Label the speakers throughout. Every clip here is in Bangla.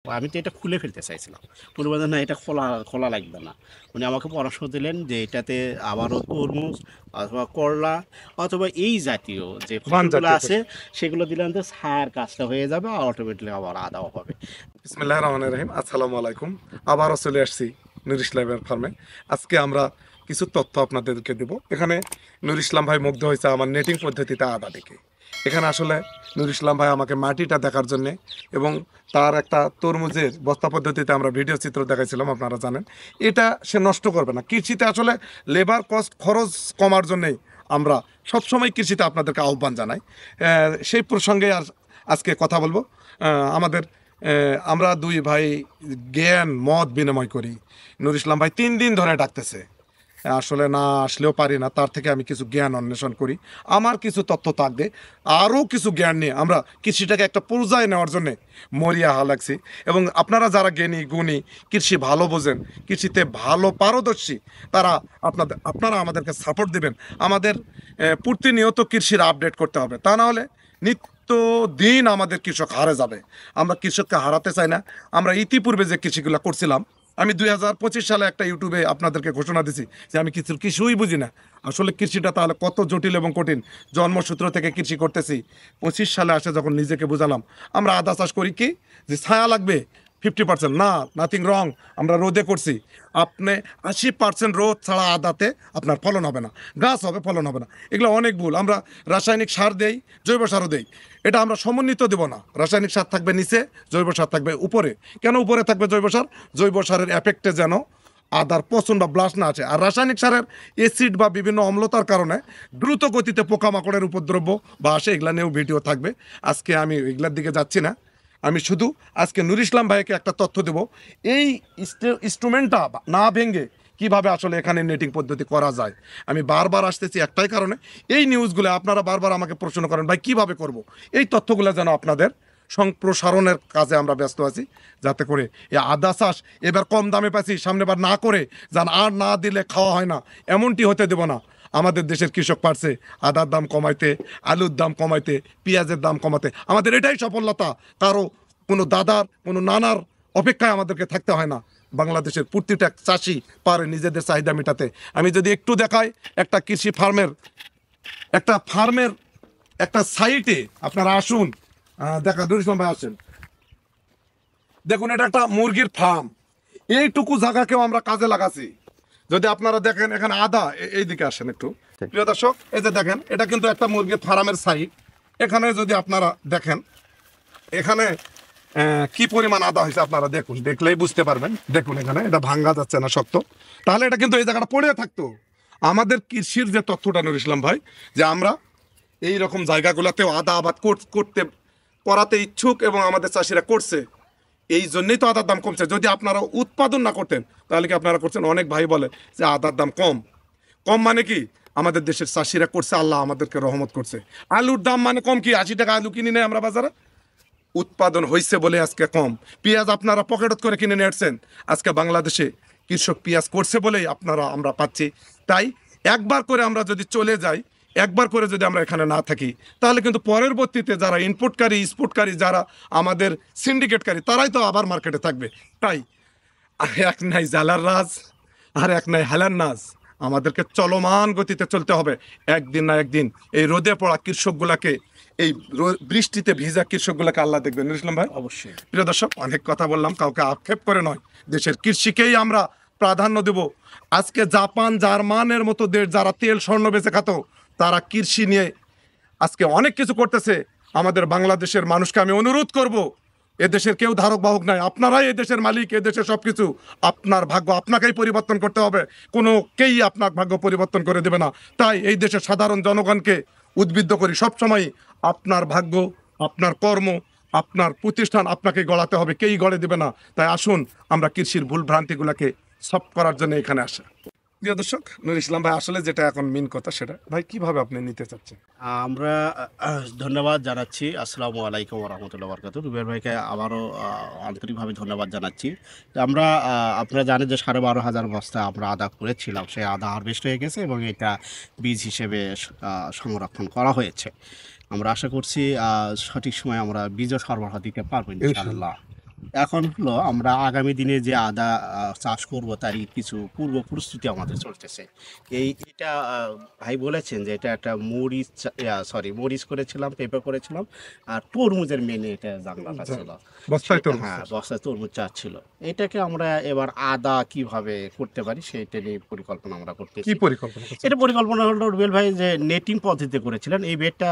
Speaker 1: আমি তো এটা খুলে ফেলতে চাইছিলাম। উনি বললেন, "না, এটা খোলা খোলা লাগবে না।" উনি আমাকে পরামর্শ দিলেন যে এটাতে আবারও তরমুজ অথবা করলা অথবা এই জাতীয় যে
Speaker 2: পান
Speaker 1: ফসলগুলো
Speaker 2: জাতীয়
Speaker 1: আছে
Speaker 2: ফসল।
Speaker 1: সেগুলো দিলাম, তো ছায়ার কাজটা হয়ে যাবে আর অটোমেটিক্যালি আবার আদাও হবে।
Speaker 2: বিসমিল্লাহির রহমানির রহিম। আসসালামু আলাইকুম। আবারও চলে আসছি নুর ইসলামের ফার্মে। আজকে আমরা কিছু তথ্য আপনাদেরকে দেব। এখানে নুর ইসলাম ভাই মুগ্ধ হয়েছে আমার নেটিং পদ্ধতিতে আদা দেখে। এখানে আসলে নুর ইসলাম ভাই আমাকে মাটিটা দেখার জন্যে এবং তার একটা তরমুজের বস্তা পদ্ধতিতে আমরা ভিডিও চিত্র দেখাইছিলাম, আপনারা জানেন। এটা সে নষ্ট করবে না। কৃষিতে আসলে লেবার কস্ট খরচ কমার জন্যেই আমরা সবসময় কৃষিতে আপনাদেরকে আহ্বান জানাই। সেই প্রসঙ্গে আর আজকে কথা বলবো। আমাদের আমরা দুই ভাই জ্ঞান মত বিনিময় করি। নুর ইসলাম ভাই 3 দিন ধরে ডাকতেছে, আসলে না আসলেও পারি না, তার থেকে আমি কিছু জ্ঞান অন্বেষণ করি। আমার কিছু তথ্য থাকবে, আরও কিছু জ্ঞান নিয়ে আমরা কৃষিটাকে একটা পর্যায়ে নেওয়ার জন্যে মরিয়া হওয়া লাগছি। এবং আপনারা যারা জ্ঞানী গুণী, কৃষি ভালো বোঝেন, কৃষিতে ভালো পারদর্শী, তারা আপনারা আমাদেরকে সাপোর্ট দেবেন। আমাদের প্রতিনিয়ত কৃষির আপডেট করতে হবে, তা না হলে দিন আমাদের কৃষক হারে যাবে। আমরা কৃষককে হারাতে চাই না। আমরা ইতিপূর্বে যে কৃষিগুলো করছিলাম, আমি 2025 সালে একটা ইউটিউবে আপনাদেরকে ঘোষণা দিছি যে আমি কিছুই বুঝি না। আসলে কৃষিটা তাহলে কত জটিল এবং কঠিন। জন্মসূত্র থেকে কৃষি করতেছি, 25 সালে আসে যখন নিজেকে বুঝালাম। আমরা আদা চাষ করি কি, যে ছায়া লাগবে 50%, না, নাথিং রং, আমরা রোদে করছি। আপনি 80% রোদ ছাড়া আদাতে আপনার ফলন হবে না, গাছ হবে, ফলন হবে না। এগুলো অনেক ভুল। আমরা রাসায়নিক সার দেই, জৈব সারও দেই। এটা আমরা সমন্বিত দেব না। রাসায়নিক সার থাকবে নিচে, জৈব সার থাকবে উপরে। কেন উপরে থাকবে জৈব সার? জৈব সারের এফেক্টে যেন আদার পচন বা ব্লাস্ট না আছে। আর রাসায়নিক সারের অ্যাসিড বা বিভিন্ন অম্লতার কারণে দ্রুত গতিতে পোকামাকড়ের উপদ্রব্য বা আসে, এগুলা নিয়েও ভিডিও থাকবে। আজকে আমি এগুলার দিকে যাচ্ছি না। আমি শুধু আজকে নুর ইসলাম ভাইকে একটা তথ্য দেব, এই ইনস্ট্রুমেন্টটা না ভেঙে কিভাবে আসলে এখানে নেটিং পদ্ধতি করা যায়। আমি বারবার আসতেছি একটাই কারণে, এই নিউজগুলো আপনারা বারবার আমাকে প্রশ্ন করেন, ভাই কিভাবে করব। এই তথ্যগুলো যেন আপনাদের সম্প্রসারণের কাজে আমরা ব্যস্ত আছি, যাতে করে এই আদা চাষ এবার কম দামে পাচ্ছি, সামনেবার না করে যান আর না দিলে খাওয়া হয় না, এমনটি হতে দেব না। আমাদের দেশের কৃষক পারছে আদার দাম কমাইতে, আলুর দাম কমাইতে, পেঁয়াজের দাম কমাতে। আমাদের এটাই সফলতা। কারো কোনো দাদার, কোনো নানার অপেক্ষায় আমাদেরকে থাকতে হয় না। বাংলাদেশের প্রতিটা চাষি পারে নিজেদের চাহিদা মেটাতে। আমি যদি একটু দেখাই, একটা কৃষি ফার্মের একটা সাইটে আপনারা আসুন, দেখা নুর ইসলাম ভাই আসেন, দেখুন এটা একটা মুরগির ফার্ম। এইটুকু জায়গাকেও আমরা কাজে লাগাচ্ছি। যদি আপনারা দেখেন এখানে আদা, এইদিকে আসেন একটু প্রিয় দর্শক, এই যে দেখেন এটা কিন্তু একটা মুরগির ফার্মের সাইট। এখানে যদি আপনারা দেখেন, এখানে কি পরিমাণ আদা হয়েছে আপনারা দেখুন, দেখলেই বুঝতে পারবেন। দেখুন এখানে এটা ভাঙ্গা যাচ্ছে না, শক্ত। তাহলে এটা কিন্তু এই জায়গাটা পড়ে থাকতো। আমাদের কৃষির যে তথ্যটা নুর ইসলাম ভাই, যে আমরা এই রকম জায়গাগুলোতেও আদা আবাদ করতে করাতে ইচ্ছুক এবং আমাদের চাষিরা করছে, এই জন্যই তো আদার দাম কমছে। যদি আপনারা উৎপাদন না করতেন তাহলে কি আপনারা করছেন? অনেক ভাই বলে যে আদার দাম কম। কম মানে কি? আমাদের দেশের চাষিরা করছে, আল্লাহ আমাদেরকে রহমত করছে। আলুর দাম মানে কম কি? 80 টাকা আলু কিনি নেই আমরা বাজারে। উৎপাদন হয়েছে বলে আজকে কম। পেঁয়াজ আপনারা পকেটত করে কিনে নিয়ে আসছেন, আজকে বাংলাদেশে কৃষক পেঁয়াজ করছে বলেই আমরা পাচ্ছি। তাই একবার করে আমরা যদি চলে যাই, একবার করে যদি আমরা এখানে না থাকি, তাহলে কিন্তু পরবর্তীতে যারা ইনপুটকারী, এক্সপোর্টকারী, যারা আমাদের সিন্ডিকেটকারী, তারাই তো আবার মার্কেটে থাকবে। তাই এক নাই জালার রাজ, আর এক নাই হেলার নাজ। আমাদেরকে চলমান গতিতে চলতে হবে। একদিন না একদিন এই রোদে পড়া কৃষকগুলাকে, এই বৃষ্টিতে ভিজা কৃষকগুলাকে আল্লাহ দেখবেন। ইসলাম ভাই,
Speaker 1: অবশ্যই।
Speaker 2: প্রিয় দর্শক, অনেক কথা বললাম, কাউকে আক্ষেপ করে নয়। দেশের কৃষিকেই আমরা প্রাধান্য দেব। আজকে জাপান, জার্মানের মতো দেশ যারা তেল স্বর্ণ বেচে খাতো, তারা কৃষি নিয়ে আজকে অনেক কিছু করতেছে। আমাদের বাংলাদেশের মানুষকে আমি অনুরোধ করব, এদেশের কেউ ধারক বাহক নাই, আপনারাই এদেশের মালিক, এদেশের সবকিছু। আপনার ভাগ্য আপনাকেই পরিবর্তন করতে হবে, কোনো কেই আপনার ভাগ্য পরিবর্তন করে দেবে না। তাই এই দেশের সাধারণ জনগণকে উদ্বুদ্ধ করি, সবসময় আপনার ভাগ্য, আপনার কর্ম, আপনার প্রতিষ্ঠান আপনাকে গড়াতে হবে, কেই গড়ে দেবে না। তাই আসুন আমরা কৃষির ভুল ভ্রান্তিগুলোকে সব করার জন্য এখানে আসা। প্রিয় দর্শক, নুর ইসলাম ভাই আসলে যেটা এখন মেন কথা, সেটা ভাই কিভাবে আপনি নিতে চাচ্ছেন?
Speaker 1: আমরা ধন্যবাদ জানাচ্ছি। আসসালামু আলাইকুম রহমতুল্লাহ বরকাত। রুবেল ভাইকে আবারও আন্তরিকভাবে ধন্যবাদ জানাচ্ছি। তো আমরা আপনারা জানেন যে 12,500 বস্তা আমরা আদা করেছিলাম, সেই আদা হারভেস্ট হয়ে গেছে এবং এটা বীজ হিসেবে সংরক্ষণ করা হয়েছে। আমরা আশা করছি সঠিক সময়ে আমরা বীজও সরবরাহ দিতে পারবো ইনশাআল্লাহ। এখন হলো আমরা আগামী দিনে যে আদা চাষ করব তারই কিছু পূর্ব প্রস্তুতি আমাদের চলতেছে। এটা ভাই বলেছেন যে এটা একটা মরিচ করেছিলাম, পেঁপে করেছিলাম, আর তরমুজের মেনে এটা জানলাটা
Speaker 2: যা,
Speaker 1: ছিল।
Speaker 2: বস্তায় তরমুজ
Speaker 1: হ্যাঁ,
Speaker 2: চাষ।
Speaker 1: বস্তায় তরমুজ চাষ ছিল। এটাকে আমরা এবার আদা কিভাবে করতে পারি সেইটা নিয়ে পরিকল্পনা আমরা
Speaker 2: কি
Speaker 1: করতেছি।
Speaker 2: পরিকল্পনা করছেন?
Speaker 1: এটা পরিকল্পনা হলো রুবেল ভাই যে নেটিং পদ্ধতিতে করেছিলেন এই বেডটা,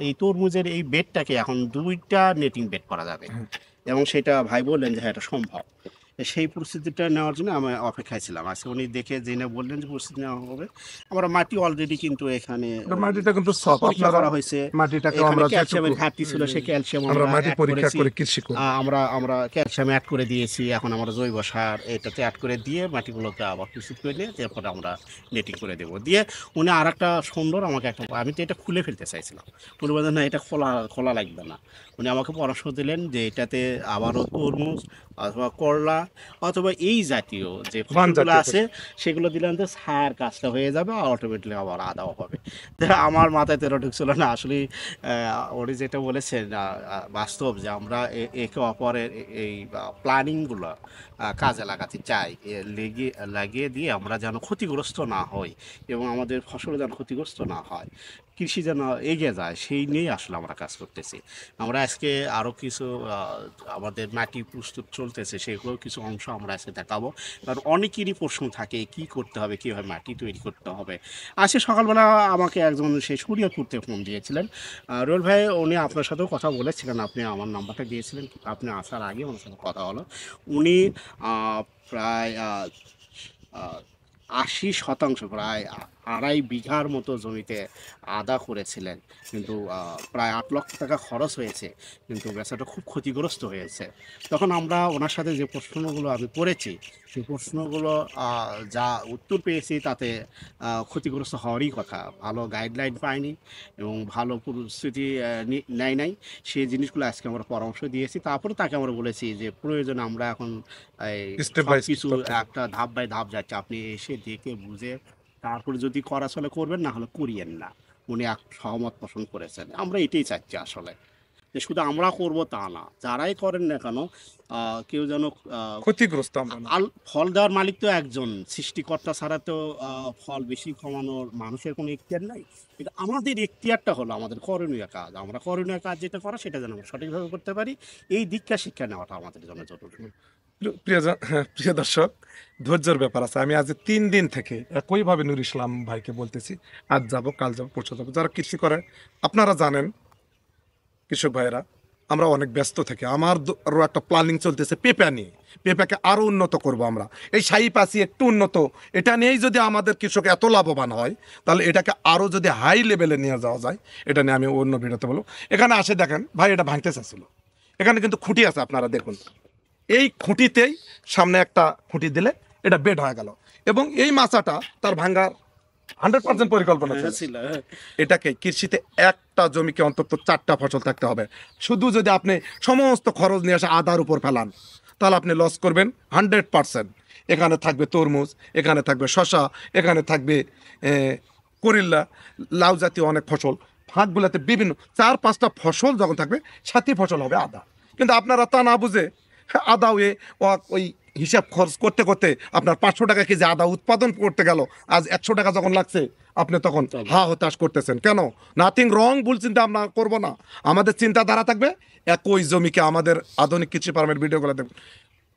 Speaker 1: এই তরমুজের এই বেডটাকে এখন ২টা নেটিং বেড করা যাবে,
Speaker 2: হ্যাঁ।
Speaker 1: এবং সেটা ভাই বললেন যে হ্যাঁ এটা সম্ভব। সেই প্রস্তুতিটা নেওয়ার জন্য আমি অপেক্ষায় ছিলাম। আজকে উনি দেখে জেনে বললেন যে প্রস্তুতি নেওয়া হবে। আমরা মাটি অলরেডি কিন্তু এখানে
Speaker 2: এটা মাটিটা কিন্তু সফট,
Speaker 1: পরীক্ষা
Speaker 2: আপনারা
Speaker 1: করা হয়েছে।
Speaker 2: মাটিটাকে
Speaker 1: এখানে
Speaker 2: আমরা যেটুকু
Speaker 1: ক্যালসিয়ামের ঘাটতি ছিল, সেই ক্যালসিয়াম
Speaker 2: আমরা
Speaker 1: আমরা
Speaker 2: মাটি
Speaker 1: অ্যাড
Speaker 2: পরীক্ষা
Speaker 1: করেছি।
Speaker 2: করে কৃষি করি।
Speaker 1: আমরা আমরা ক্যালসিয়াম অ্যাড করে দিয়েছি। এখন আমরা জৈব সার এটাতে অ্যাড করে দিয়ে মাটিগুলোকে আবার প্রস্তুত করে নিয়ে তারপরে আমরা নেটিং করে দেবো। দিয়ে উনি আরেকটা সুন্দর আমাকে একটা, আমি তো এটা খুলে ফেলতে চাইছিলাম। উনি বললেন না এটা খোলা খোলা লাগবে না। উনি আমাকে পরামর্শ দিলেন যে এটাতে আবারও তরমুজ অথবা করলা অথবা এই জাতীয় যে
Speaker 2: ধান
Speaker 1: ফসলগুলো
Speaker 2: জাতীয়
Speaker 1: আছে সেগুলো দিলাম, তো ছায়ার কাজটা হয়ে যাবে আর অটোমেটিকলি আবার আদাও হবে। তো আমার মাথায় তেরো ঢুকছিল না আসলে। উনি যেটা বলেছেন বাস্তব যে আমরা একে অপরের এই প্ল্যানিংগুলো কাজে লাগাতে চাই, লাগিয়ে দিয়ে আমরা যেন ক্ষতিগ্রস্ত না হই এবং আমাদের ফসল যেন ক্ষতিগ্রস্ত না হয়, কৃষি যেন এগিয়ে যায়, সেই নিয়েই আসলে আমরা কাজ করতেছি। আমরা আজকে আরও কিছু আমাদের মাটি প্রস্তুত চলতেছে, সেগুলোর কিছু অংশ আমরা আজকে দেখাবো। কারণ অনেকেরই প্রশ্ন থাকে কী করতে হবে, কীভাবে মাটি তৈরি করতে হবে। আজকে সকালবেলা আমাকে একজন সেই শরীয়তপুর থেকে ফোন দিয়েছিলেন। রোল ভাই, উনি আপনার সাথেও কথা বলেছিলেন, আপনি আমার নাম্বারটা দিয়েছিলেন, আপনি আসার আগে ওনার সাথে কথা হলো। উনি প্রায় ৮০% প্রায় ২.৫ বিঘার মতো জমিতে আদা করেছিলেন, কিন্তু প্রায় ৮ লক্ষ টাকা খরচ হয়েছে, কিন্তু বেচাটা খুব ক্ষতিগ্রস্ত হয়েছে। তখন আমরা ওনার সাথে যে প্রশ্নগুলো আমি করেছি সেই প্রশ্নগুলো যা উত্তর পেয়েছি তাতে ক্ষতিগ্রস্ত হওয়ারই কথা, ভালো গাইডলাইন পায়নি এবং ভালো পরিস্থিতি নেয় নাই। সেই জিনিসগুলো আজকে আমরা পরামর্শ দিয়েছি। তারপরে তাকে আমরা বলেছি যে প্রয়োজনে আমরা এখন এই
Speaker 2: স্টেপ
Speaker 1: সব
Speaker 2: বাই
Speaker 1: কিছু
Speaker 2: স্টেপ।
Speaker 1: একটা ধাপ বাই ধাপ যাচ্ছে, আপনি এসে দেখে বুঝে তারপরে যদি করা চলে করবেন, না হলে করিয়েন না। উনি সহমত পোষণ করেছেন। আমরা এটাই চাচ্ছি আসলে, যে শুধু আমরা করব তা না, যারাই করেন না কেন কেউ যেন
Speaker 2: ক্ষতিগ্রস্ত আমরা না।
Speaker 1: ফল দেওয়ার মালিক তো একজন, সৃষ্টিকর্তা ছাড়া তো ফল বেশি কমানোর মানুষের কোনো এখতিয়ার নাই। কিন্তু আমাদের এখতিয়ারটা হলো আমাদের করণীয় কাজ। আমরা করণীয় কাজ যেটা করা সেটা যেন আমরা সঠিকভাবে করতে পারি, এই দীক্ষা শিক্ষা নেওয়াটা আমাদের জন্য জরুরি।
Speaker 2: প্রিয় দর্শক, ধৈর্যের ব্যাপার আছে। আমি আজ ৩ দিন থেকে একইভাবে নুর ইসলাম ভাইকে বলতেছি, আজ যাব, কাল যাব, পরশু যাবো। যারা কৃষি করে আপনারা জানেন, কৃষক ভাইয়েরা, আমরা অনেক ব্যস্ত থাকি। আরও একটা প্ল্যানিং চলতেছে পেঁপা নিয়ে। পেঁপাকে আরও উন্নত করব আমরা। এই শাহী পাসি একটু উন্নত, এটা নিয়েই যদি আমাদের কৃষক এত লাভবান হয়, তাহলে এটাকে আরও যদি হাই লেভেলে নিয়ে যাওয়া যায়, এটা নিয়ে আমি অন্য ভিডিওতে বলবো। এখানে আসে দেখেন ভাই, এটা ভাঙতে চাচ্ছিল। এখানে কিন্তু খুঁটি আছে, আপনারা দেখুন। এই খুঁটিতেই সামনে একটা খুঁটি দিলে এটা বেড হয়ে গেল, এবং এই মাচাটা তার ভাঙ্গার 100% পরিকল্পনা ছিল। এটাকে কৃষিতে একটা জমিকে অন্তত 4টা ফসল থাকতে হবে। শুধু যদি আপনি সমস্ত খরচ নিয়ে আসে আদার উপর ফেলান, তাহলে আপনি লস করবেন 100%। এখানে থাকবে তরমুজ, এখানে থাকবে শশা, এখানে থাকবে করিল্লা, লাউ জাতীয় অনেক ফসল। ফাঁকগুলোতে বিভিন্ন 4-5টা ফসল যখন থাকবে, 7টি ফসল হবে আদা। কিন্তু আপনারা তা না বুঝে আদা ওই হিসাব খরচ করতে করতে আপনার 500 টাকা কেজি আদা উৎপাদন করতে গেল, আজ 100 টাকা যখন লাগছে, আপনি তখন হতাশ করতেছেন। কেন? নাথিং রং, ভুল চিন্তা আমরা করবো না। আমাদের চিন্তাধারা থাকবে একই জমিকে, আমাদের আধুনিক কৃষি ফার্মের ভিডিওগুলো দেখবেন,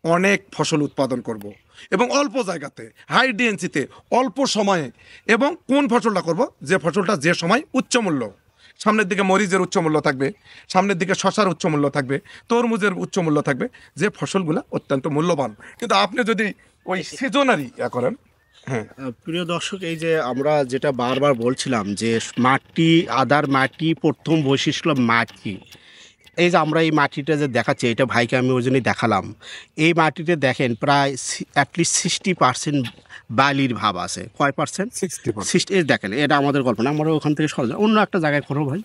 Speaker 2: অনেক ফসল উৎপাদন করব এবং অল্প জায়গাতে, হাই ডিএনসিতে, অল্প সময়ে। এবং কোন ফসলটা করব? যে ফসলটা যে সময় উচ্চ মূল্য, সামনের দিকে মরিচের উচ্চ মূল্য থাকবে, সামনের দিকে শশার উচ্চ মূল্য থাকবে, তরমুজের উচ্চ মূল্য থাকবে, যে ফসলগুলো অত্যন্ত মূল্যবান। কিন্তু আপনি যদি ওই সিজনারি করেন। হ্যাঁ
Speaker 1: প্রিয় দর্শক, এই যে আমরা যেটা বারবার বলছিলাম যে মাটি, আদার মাটি প্রথম বৈশিষ্ট্য মাটি। এই যে আমরা এই মাটিটা যে দেখাচ্ছি, এটা ভাইকে আমি ওই জন্যই দেখালাম। এই মাটিতে দেখেন প্রায় অ্যাটলিস্ট 60% বালির ভাব আছে। কয় পার্সেন্ট?
Speaker 2: 60%।
Speaker 1: 60। এই দেখেন, এটা আমাদের কল্পনা, আমরা ওখান থেকে সরে অন্য একটা জায়গায় করো ভাই।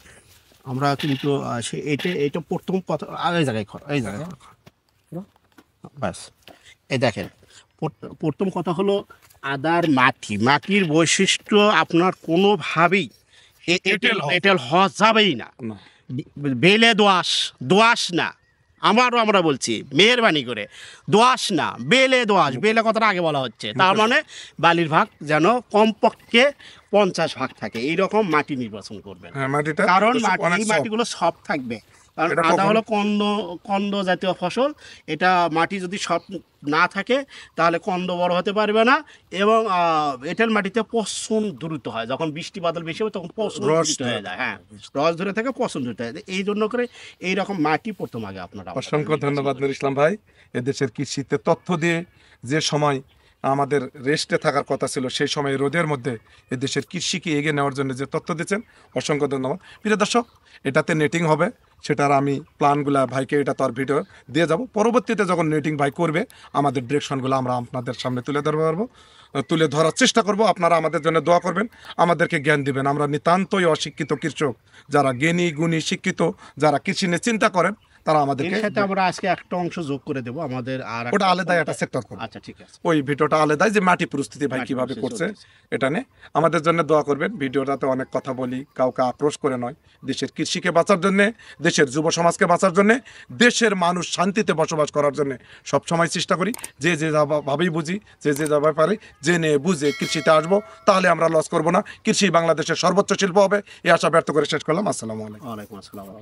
Speaker 1: আমরা কিন্তু এটা প্রথম কথা, এই জায়গায় করো, এই জায়গায় করো। ব্যাস, এই দেখেন, প্রথম কথা হলো আদার মাটির বৈশিষ্ট্য আপনার কোনোভাবেই এঁটেল হওয়া যাবেই না।
Speaker 2: না,
Speaker 1: বেলে দোআঁশ না, আবারও আমরা বলছি মেহেরবানি করে দোআঁশ না, বেলে দোআঁশ, বেলে কথাটা আগে বলা হচ্ছে, তার মানে বালির ভাগ যেন কমপক্ষে 50 ভাগ থাকে, এইরকম মাটি নির্বাচন করবেন।
Speaker 2: হ্যাঁ, মাটিটা
Speaker 1: কারণ
Speaker 2: অনেক
Speaker 1: এই
Speaker 2: soft।
Speaker 1: মাটিগুলো সব থাকবে, কারণ
Speaker 2: এটা
Speaker 1: আদা
Speaker 2: কখন-
Speaker 1: হলো কন্দ জাতীয় ফসল। এটা মাটি যদি সব না থাকে তাহলে কন্দ বড় হতে পারবে না, এবং এঁটেল মাটিতে পচন দ্রুত হয়, যখন বৃষ্টি বাদল বেশি হবে তখন পচন
Speaker 2: রস
Speaker 1: দ্রুত হয়ে
Speaker 2: ধরে।
Speaker 1: যায়। হ্যাঁ, রস ধরে থাকে, পচন দ্রুত হয়, এই জন্য করে এইরকম মাটি প্রথম আগে আপনারা
Speaker 2: অসংখ্য ধন্যবাদ নুর ইসলাম ভাই, এদেশের কৃষিতে তথ্য দিয়ে। যে সময় আমাদের রেস্টে থাকার কথা ছিল সেই সময় রোদের মধ্যে এদেশের কৃষিকে এগিয়ে নেওয়ার জন্য যে তথ্য দিচ্ছেন, অসংখ্য ধন্যবাদ। প্রিয় দর্শক, এটাতে নেটিং হবে, সেটার আমি প্ল্যানগুলা ভাইকে এটা তো আর ভিডিও দিয়ে যাব। পরবর্তীতে যখন নেটিং ভাই করবে আমাদের ডিরেকশনগুলো আমরা আপনাদের সামনে তুলে ধরার চেষ্টা করব। আপনারা আমাদের জন্য দোয়া করবেন, আমাদেরকে জ্ঞান দিবেন। আমরা নিতান্তই অশিক্ষিত কৃষক, যারা জ্ঞানী গুণী শিক্ষিত, যারা কৃষি নিয়ে চিন্তা করেন, তারা আমাদেরকে
Speaker 1: এর সাথে আমরা আজকে একটা অংশ যোগ করে দেবো আমাদের, আর
Speaker 2: ওটা আলাদা একটা সেক্টর করব।
Speaker 1: আচ্ছা ঠিক আছে,
Speaker 2: ওই ভিডিওটা আলাদাই, যে মাটি পরিস্থিতি ভাই
Speaker 1: মাটি
Speaker 2: কিভাবে
Speaker 1: পরিস্থিতি
Speaker 2: করছে
Speaker 1: চলতেছে।
Speaker 2: এটা নিয়ে আমাদের জন্য দোয়া করবেন। ভিডিওটাতে অনেক কথা বলি, কাউকে আক্রোশ করে নয়, দেশের কৃষিকে বাঁচার জন্যে, দেশের যুব সমাজকে বাঁচার জন্যে, দেশের মানুষ শান্তিতে বসবাস করার জন্য সবসময় চেষ্টা করি। যে ভাবেই বুঝি, যে যাভাবে পারি, জেনে বুঝে কৃষিতে আসবো, তাহলে আমরা লস করবো না। কৃষি বাংলাদেশের সর্বোচ্চ শিল্প হবে, এই আশা ব্যর্থ করে শেষ করলাম। আসসালামু আলাইকুম।
Speaker 1: ওয়ালাইকুম আসসালাম।